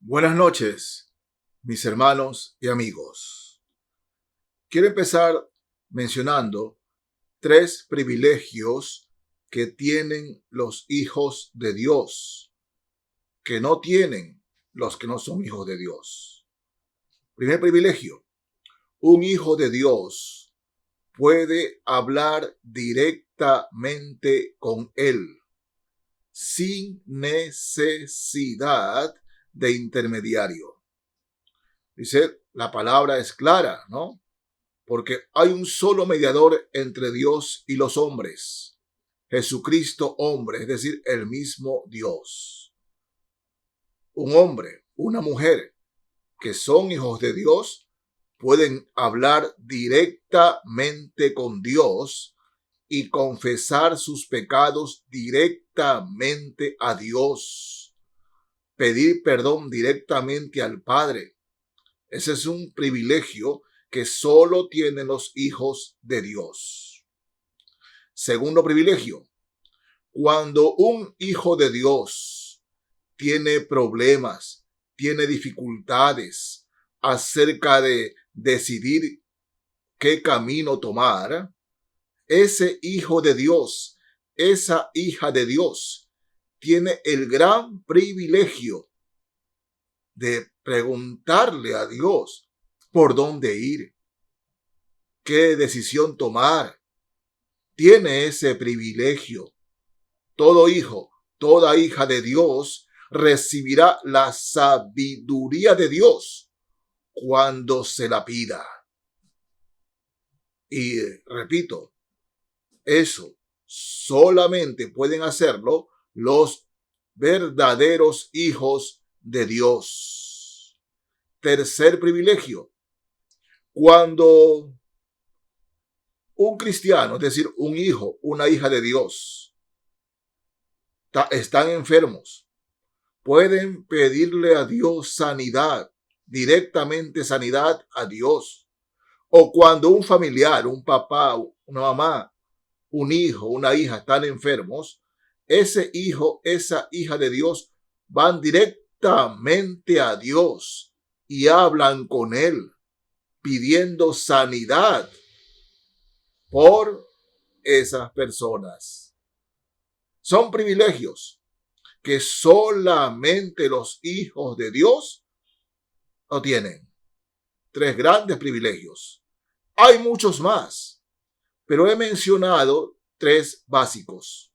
Buenas noches, mis hermanos y amigos. Quiero empezar mencionando 3 privilegios que tienen los hijos de Dios, que no tienen los que no son hijos de Dios. Primer privilegio: un hijo de Dios puede hablar directamente con Él, sin necesidad de intermediario. Dice, la palabra es clara, ¿no? Porque hay un solo mediador entre Dios y los hombres, Jesucristo hombre, es decir, el mismo Dios. Un hombre, una mujer que son hijos de Dios pueden hablar directamente con Dios y confesar sus pecados directamente a Dios, pedir perdón directamente al Padre. Ese es un privilegio que solo tienen los hijos de Dios. Segundo privilegio: cuando un hijo de Dios tiene problemas, tiene dificultades acerca de decidir qué camino tomar, ese hijo de Dios, esa hija de Dios, tiene el gran privilegio de preguntarle a Dios por dónde ir, qué decisión tomar. Tiene ese privilegio. Todo hijo, toda hija de Dios recibirá la sabiduría de Dios cuando se la pida. Y repito, eso solamente pueden hacerlo los verdaderos hijos de Dios. Tercer privilegio: cuando un cristiano, es decir, un hijo, una hija de Dios, están enfermos, pueden pedirle a Dios sanidad, directamente sanidad a Dios. O cuando un familiar, un papá, una mamá, un hijo, una hija están enfermos, ese hijo, esa hija de Dios van directamente a Dios y hablan con Él, pidiendo sanidad por esas personas. Son privilegios que solamente los hijos de Dios lo tienen. 3 grandes privilegios. Hay muchos más, pero he mencionado 3 básicos.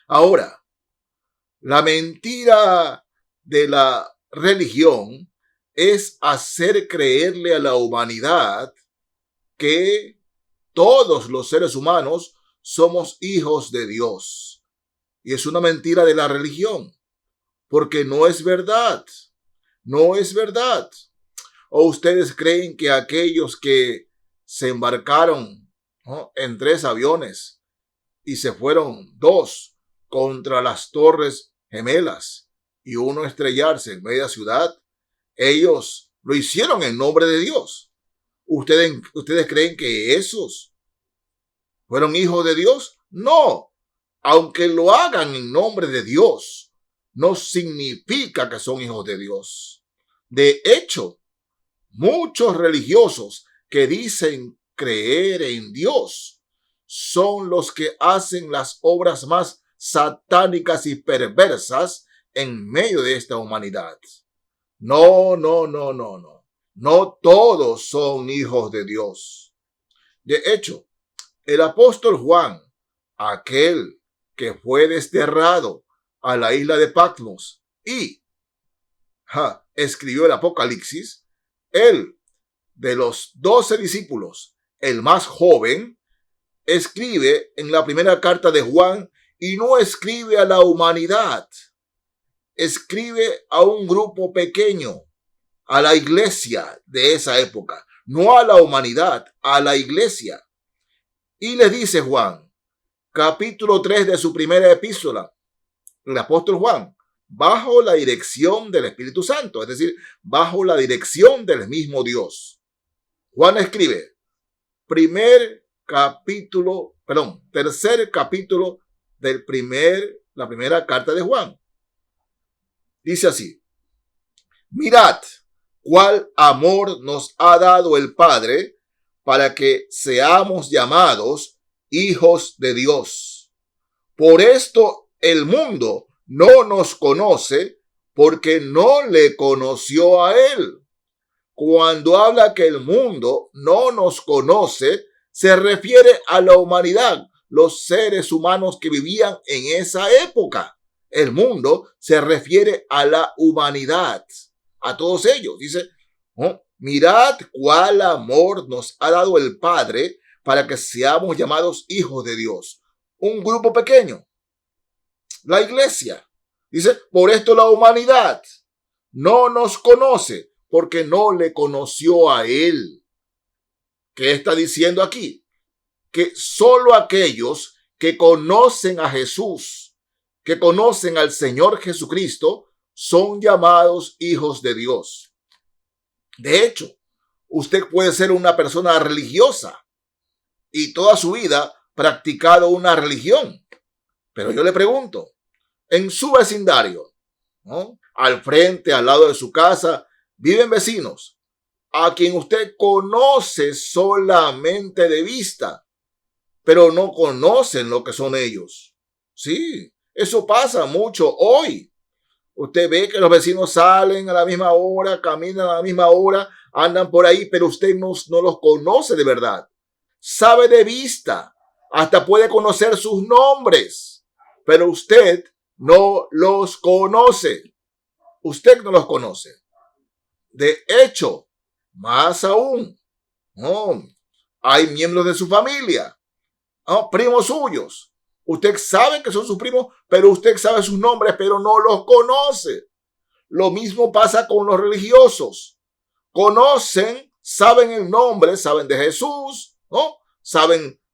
Ahora, la mentira de la religión es hacer creerle a la humanidad que todos los seres humanos somos hijos de Dios. Y es una mentira de la religión, porque no es verdad. No es verdad. ¿O ustedes creen que aquellos que se embarcaron, ¿no?, en 3 aviones y se fueron 2 contra las Torres Gemelas y uno estrellarse en media ciudad, ellos lo hicieron en nombre de Dios? ¿Ustedes creen que esos fueron hijos de Dios? No. Aunque lo hagan en nombre de Dios, no significa que son hijos de Dios. De hecho, muchos religiosos que dicen creer en Dios son los que hacen las obras más satánicas y perversas en medio de esta humanidad. No. No todos son hijos de Dios. De hecho, el apóstol Juan, aquel que fue desterrado a la isla de Patmos y escribió el Apocalipsis, él, de los 12 discípulos, el más joven, escribe en la primera carta de Juan, y no escribe a la humanidad, escribe a un grupo pequeño, a la iglesia de esa época, no a la humanidad, a la iglesia. Y le dice Juan, capítulo 3 de su primera epístola, el apóstol Juan, bajo la dirección del Espíritu Santo, es decir, bajo la dirección del mismo Dios. Juan escribe, tercer capítulo de la primera carta de Juan. Dice así: Mirad cuál amor nos ha dado el Padre para que seamos llamados hijos de Dios. Por esto el mundo no nos conoce porque no le conoció a Él. Cuando habla que el mundo no nos conoce, se refiere a la humanidad, los seres humanos que vivían en esa época. El mundo se refiere a la humanidad, a todos ellos. Dice, ¿no? Mirad cuál amor nos ha dado el Padre para que seamos llamados hijos de Dios. Un grupo pequeño, la iglesia. Dice, por esto la humanidad no nos conoce porque no le conoció a Él. ¿Qué está diciendo aquí? Que solo aquellos que conocen a Jesús, que conocen al Señor Jesucristo, son llamados hijos de Dios. De hecho, usted puede ser una persona religiosa y toda su vida practicado una religión. Pero yo le pregunto, en su vecindario, ¿no? Al frente, al lado de su casa, viven vecinos a quien usted conoce solamente de vista, pero no conocen lo que son ellos. Sí, eso pasa mucho hoy. Usted ve que los vecinos salen a la misma hora, caminan a la misma hora, andan por ahí, pero usted no los conoce de verdad. Sabe de vista, hasta puede conocer sus nombres, pero usted no los conoce. Usted no los conoce. De hecho, más aún, ¿no? Hay miembros de su familia, ¿no? Primos suyos. Usted sabe que son sus primos, pero usted sabe sus nombres, pero no los conoce. Lo mismo pasa con los religiosos. Conocen, saben el nombre, saben de Jesús, ¿no?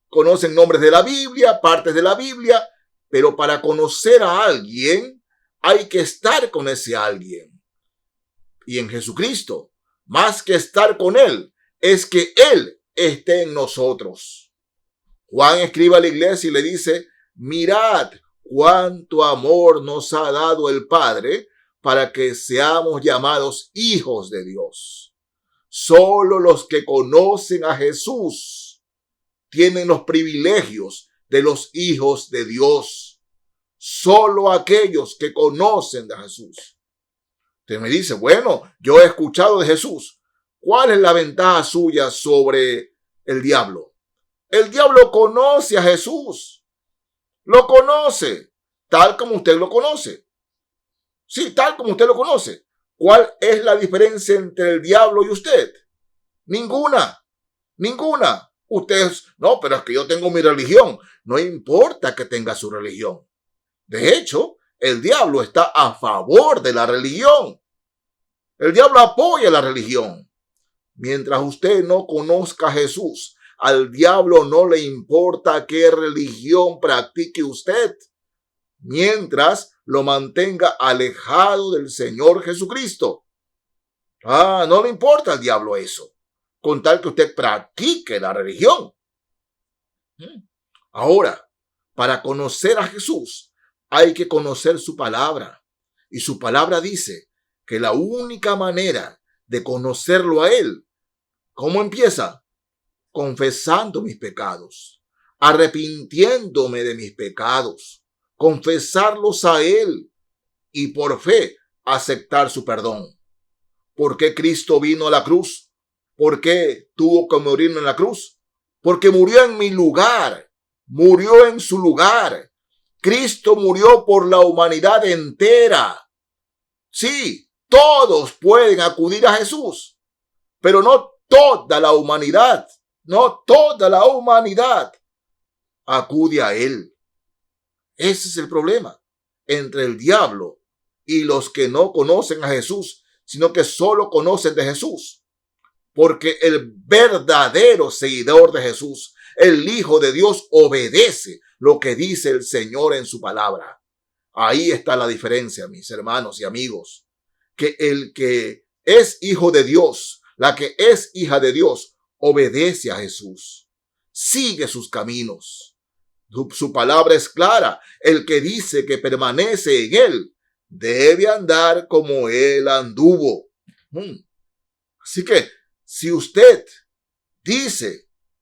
Conocen nombres de la Biblia, partes de la Biblia, pero para conocer a alguien hay que estar con ese alguien. Y en Jesucristo, más que estar con Él, es que Él esté en nosotros. Juan escribe a la iglesia y le dice, mirad cuánto amor nos ha dado el Padre para que seamos llamados hijos de Dios. Solo los que conocen a Jesús tienen los privilegios de los hijos de Dios. Solo aquellos que conocen de Jesús. Usted me dice, bueno, yo he escuchado de Jesús. ¿Cuál es la ventaja suya sobre el diablo? El diablo conoce a Jesús. Lo conoce, tal como usted lo conoce. Sí, tal como usted lo conoce. ¿Cuál es la diferencia entre el diablo y usted? Ninguna. No, pero es que yo tengo mi religión. No importa que tenga su religión. De hecho, el diablo está a favor de la religión. El diablo apoya la religión. Mientras usted no conozca a Jesús, al diablo no le importa qué religión practique usted, mientras lo mantenga alejado del Señor Jesucristo. No le importa al diablo eso, con tal que usted practique la religión. Ahora, para conocer a Jesús, hay que conocer su palabra. Y su palabra dice que la única manera de conocerlo a Él, ¿cómo empieza? Confesando mis pecados, arrepintiéndome de mis pecados, confesarlos a Él y por fe aceptar su perdón. ¿Por qué Cristo vino a la cruz? ¿Por qué tuvo que morir en la cruz? Porque murió en mi lugar, murió en su lugar. Cristo murió por la humanidad entera. Sí, todos pueden acudir a Jesús, pero no toda la humanidad. No toda la humanidad acude a Él. Ese es el problema entre el diablo y los que no conocen a Jesús, sino que solo conocen de Jesús. Porque el verdadero seguidor de Jesús, el Hijo de Dios, obedece lo que dice el Señor en su palabra. Ahí está la diferencia, mis hermanos y amigos. Que el que es hijo de Dios, la que es hija de Dios, obedece a Jesús, sigue sus caminos. Su palabra es clara. El que dice que permanece en Él debe andar como Él anduvo. Mm. Así que si usted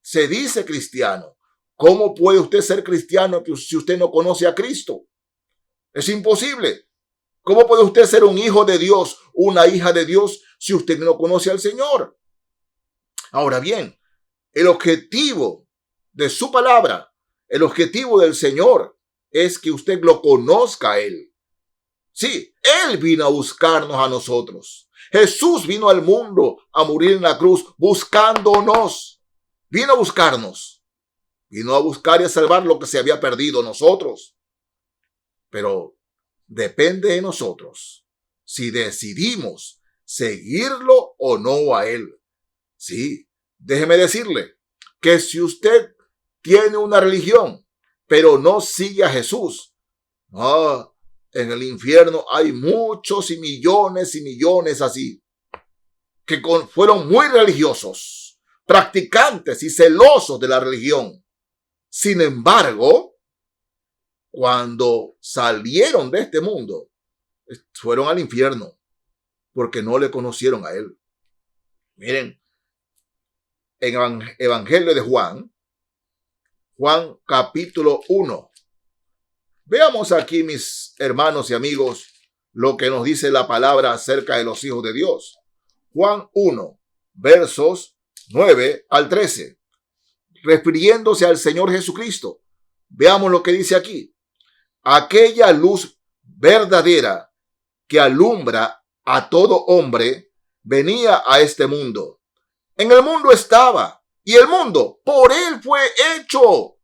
se dice cristiano, ¿cómo puede usted ser cristiano si usted no conoce a Cristo? Es imposible. ¿Cómo puede usted ser un hijo de Dios, una hija de Dios, si usted no conoce al Señor? Ahora bien, el objetivo de su palabra, el objetivo del Señor, es que usted lo conozca a Él. Sí, Él vino a buscarnos a nosotros. Jesús vino al mundo a morir en la cruz buscándonos. Vino a buscarnos. Vino a buscar y a salvar lo que se había perdido nosotros. Pero depende de nosotros si decidimos seguirlo o no a Él. Sí, déjeme decirle que si usted tiene una religión, pero no sigue a Jesús, en el infierno hay muchos y millones así, que fueron muy religiosos, practicantes y celosos de la religión. Sin embargo, cuando salieron de este mundo, fueron al infierno porque no le conocieron a Él. Miren, en Evangelio de Juan capítulo 1. Veamos aquí, mis hermanos y amigos, lo que nos dice la palabra acerca de los hijos de Dios. Juan 1, versos 9 al 13. Refiriéndose al Señor Jesucristo. Veamos lo que dice aquí. Aquella luz verdadera que alumbra a todo hombre venía a este mundo. En el mundo estaba, y el mundo por él fue hecho.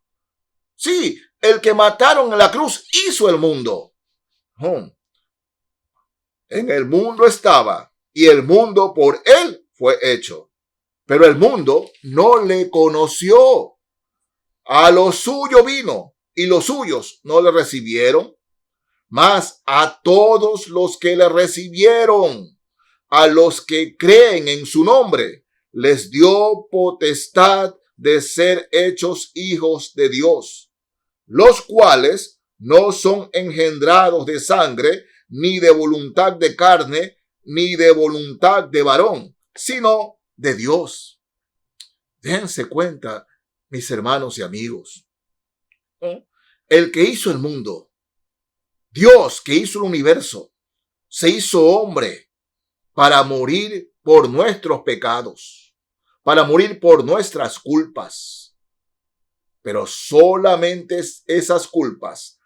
Sí, el que mataron en la cruz hizo el mundo. En el mundo estaba, y el mundo por él fue hecho. Pero el mundo no le conoció. A lo suyo vino, y los suyos no le recibieron. Mas a todos los que le recibieron, a los que creen en su nombre, les dio potestad de ser hechos hijos de Dios, los cuales no son engendrados de sangre, ni de voluntad de carne, ni de voluntad de varón, sino de Dios. Dense cuenta, mis hermanos y amigos. El que hizo el mundo, Dios que hizo el universo, se hizo hombre para morir por nuestros pecados, para morir por nuestras culpas. Pero solamente esas culpas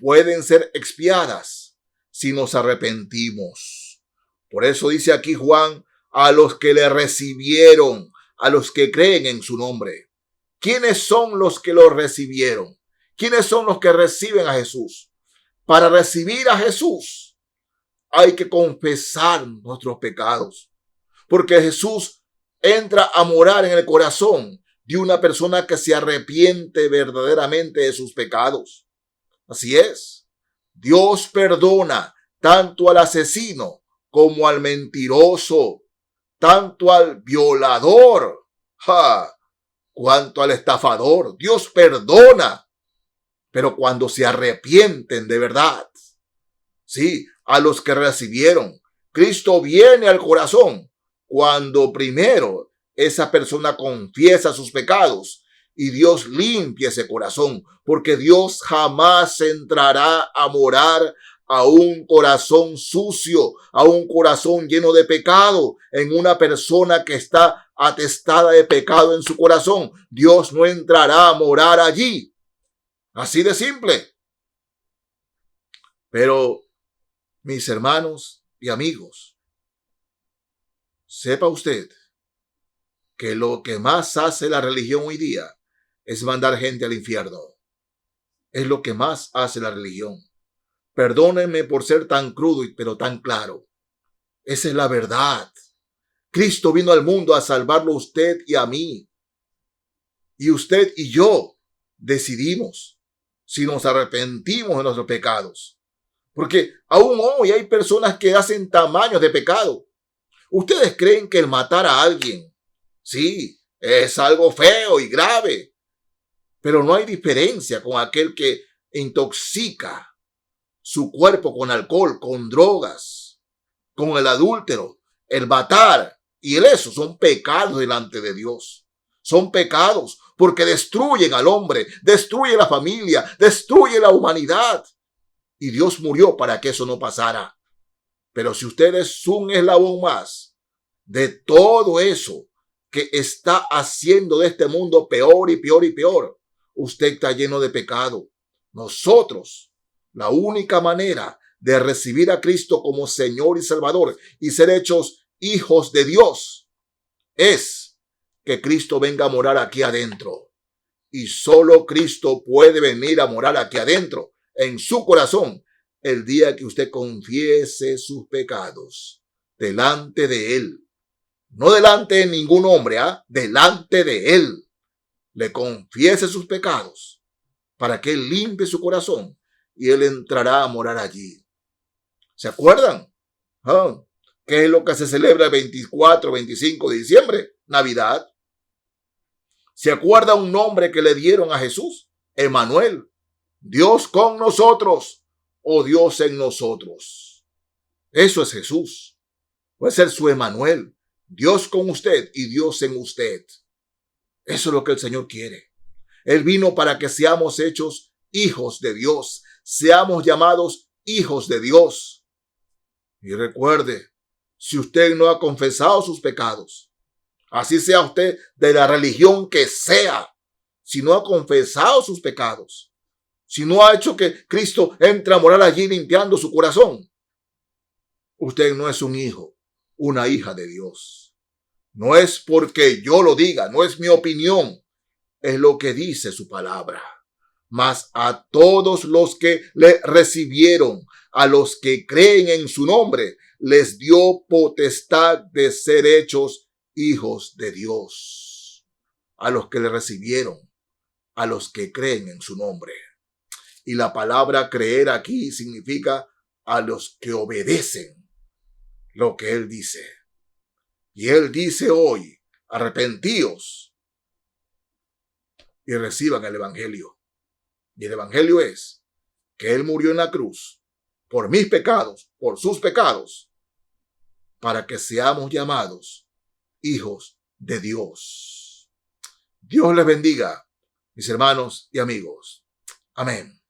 pueden ser expiadas si nos arrepentimos. Por eso dice aquí Juan, a los que le recibieron, a los que creen en su nombre. ¿Quiénes son los que lo recibieron? ¿Quiénes son los que reciben a Jesús? Para recibir a Jesús hay que confesar nuestros pecados, porque Jesús entra a morar en el corazón de una persona que se arrepiente verdaderamente de sus pecados. Así es. Dios perdona tanto al asesino como al mentiroso, tanto al violador, cuanto al estafador. Dios perdona, pero cuando se arrepienten de verdad. Sí, a los que recibieron. Cristo viene al corazón cuando primero esa persona confiesa sus pecados y Dios limpia ese corazón, porque Dios jamás entrará a morar a un corazón sucio, a un corazón lleno de pecado, en una persona que está atestada de pecado en su corazón. Dios no entrará a morar allí. Así de simple. Pero, mis hermanos y amigos, sepa usted que lo que más hace la religión hoy día es mandar gente al infierno. Es lo que más hace la religión. Perdónenme por ser tan crudo, pero tan claro. Esa es la verdad. Cristo vino al mundo a salvarlo a usted y a mí. Y usted y yo decidimos si nos arrepentimos de nuestros pecados. Porque aún hoy hay personas que hacen tamaños de pecado. Ustedes creen que el matar a alguien, sí, es algo feo y grave. Pero no hay diferencia con aquel que intoxica su cuerpo con alcohol, con drogas, con el adúltero. el matar y el eso son pecados delante de Dios. Son pecados porque destruyen al hombre, destruyen la familia, destruyen la humanidad. Y Dios murió para que eso no pasara. Pero si usted es un eslabón más de todo eso que está haciendo de este mundo peor y peor y peor, usted está lleno de pecado. Nosotros, la única manera de recibir a Cristo como Señor y Salvador y ser hechos hijos de Dios es que Cristo venga a morar aquí adentro. Y solo Cristo puede venir a morar aquí adentro, en su corazón, el día que usted confiese sus pecados delante de Él. No delante de ningún hombre, delante de Él. Le confiese sus pecados para que Él limpie su corazón y Él entrará a morar allí. ¿Se acuerdan? ¿Qué es lo que se celebra el 24, 25 de diciembre? Navidad. ¿Se acuerda un nombre que le dieron a Jesús? Emmanuel. Dios con nosotros o Dios en nosotros. Eso es Jesús. Puede ser su Emmanuel. Dios con usted y Dios en usted. Eso es lo que el Señor quiere. Él vino para que seamos hechos hijos de Dios. Seamos llamados hijos de Dios. Y recuerde, si usted no ha confesado sus pecados, así sea usted de la religión que sea, si no ha confesado sus pecados, si no ha hecho que Cristo entre a morar allí limpiando su corazón, usted no es un hijo, una hija de Dios. No es porque yo lo diga, no es mi opinión, es lo que dice su palabra. Mas a todos los que le recibieron, a los que creen en su nombre, les dio potestad de ser hechos hijos de Dios. A los que le recibieron, a los que creen en su nombre. Y la palabra creer aquí significa a los que obedecen lo que Él dice. Y Él dice hoy, arrepentíos y reciban el Evangelio. Y el Evangelio es que Él murió en la cruz por mis pecados, por sus pecados, para que seamos llamados hijos de Dios. Dios les bendiga, mis hermanos y amigos. Amén.